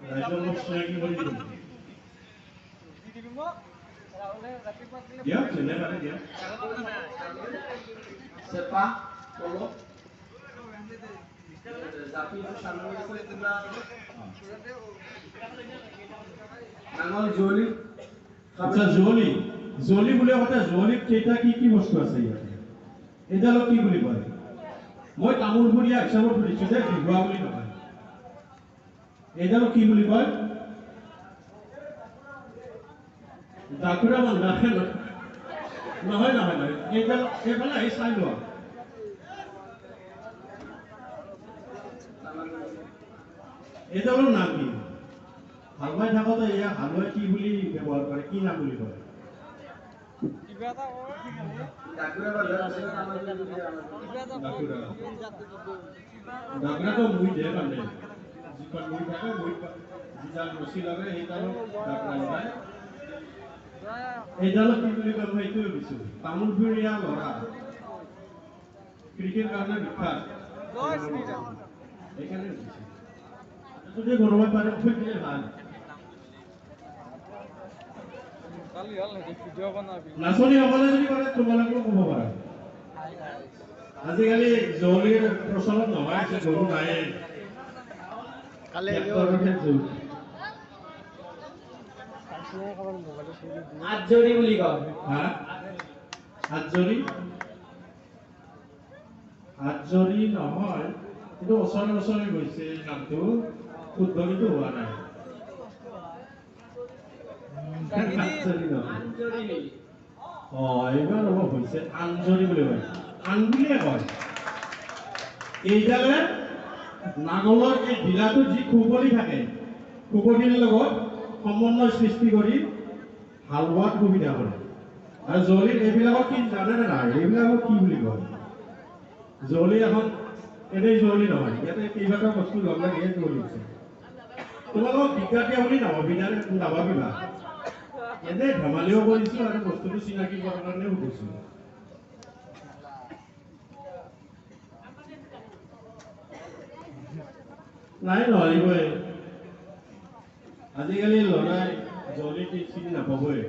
ৰাইজৰ মোক চিনাকি কৰি দিব দিয়ক যেনে পাৰে দিয়ক চেপা পল জাপি সামনে আছে তোমরা নাঙল জলি আচ্ছা জলি জলি বুলি কথা জলিত কেইটা কি বস্তু আছে ইয়াতে এডালক কি বুলি কয় মই তামোলপুৰীয়া হিচাপত ধৰিছো যে বিহুৱা বুলি নকয় এডালক কি বুলি কয় দাকুৰা বান্ধা নহয় এডাল এইফালে আহি চাই লোৱা এডালৰ নাম কি হালৱাই থাকোতে এয়া হালৱাই কি বুলি ব্যৱহাৰ কৰে কি নাম বুলি কয় দাকুৰাটো মুই দিয়ে বান্ধে যিখন মুই থাকে মুই যিডাল ৰছী লগাই সেইডালক দাকুৰা লগায় এইডালক কি বুলি কয় মই এইটোৱে বুজিছোঁ তামোলপুৰীয়া ল'ৰা ক্ৰিকেট কাৰণে বিখ্যাত সেইকাৰণে বুজিছোঁ যদি কোনোবাই পাৰে খুব দিলে ভাল নাচনি সকলে যদি পাৰে তোমালোকেও ক'ব পাৰা আজিকালি জৌলিৰ প্ৰচলন নহয় আছে গৰু নাই আজৰি বুলি কয় আজৰি নহয় কিন্তু ওচৰে গৈছে নামটো শুদ্ধ কিন্তু হোৱা নাই এইবাৰ অলপ হৈছে আঞ্জৰি বুলি কয় আন বুলিয়ে কয় এইডালে নাঙলৰ এই ঢিলাটো যি খুবলি থাকে খুবলিৰ লগত সমন্বয় সৃষ্টি কৰি হাল বোৱাত সুবিধা কৰে আৰু জলিত এইবিলাকক কি জানে নে নাই এইবিলাকক কি বুলি কয় জলি এখন এনেই জলি নহয় ইয়াতে কেইবাটাও বস্তু লগ লাগি জলি আছে তোমালোকক বিজ্ঞানীয় বুলি নাভাবিবা এনে ধেমালিও কৰিছো আৰু বস্তুটো চিনাকি কৰাৰ কাৰণে সুধিছো নাই নোৱাৰিবই আজিকালি ল'ৰাই জলি চিনি নাপাবই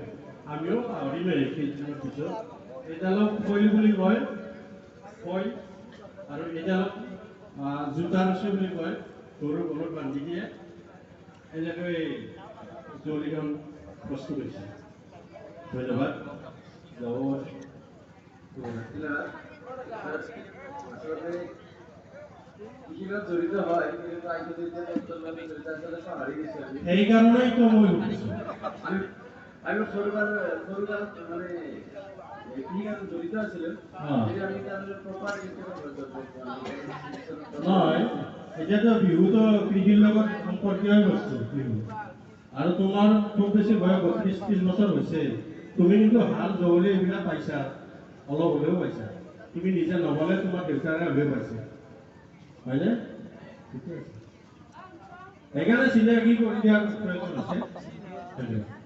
আমিও পাহৰিমেই কেইদিনৰ পিছত এইডালক ফইল বুলি কয় ফইল আৰু এইডালক জোতা ৰছী বুলি কয় গৰুৰ গলত বান্ধি দিয়ে এনেকৈ জলিখন প্ৰস্তুত হৈছে ধন্যবাদ সেইকাৰণেইতো মই সুধিছোঁ আমি সৰুকাল মানে জড়িত আছিলো নহয় এতিয়াতো বিহুতো কৃষিৰ লগত সম্পৰ্কীয় বস্তু বিহু আৰু তোমাৰ খুব বেছি বয়স ৩০ বছৰ হৈছে তুমি কিন্তু হাল জৌলি এইবিলাক পাইছা অলপ হ'লেও পাইছা তুমি নিজে নগ'লে তোমাৰ দেউতাৰে হ'লেও পাইছা হয়নে ঠিকে আছে সেইকাৰণে চিনাকি কৰি দিয়াৰ প্ৰয়োজন আছে ধন্যবাদ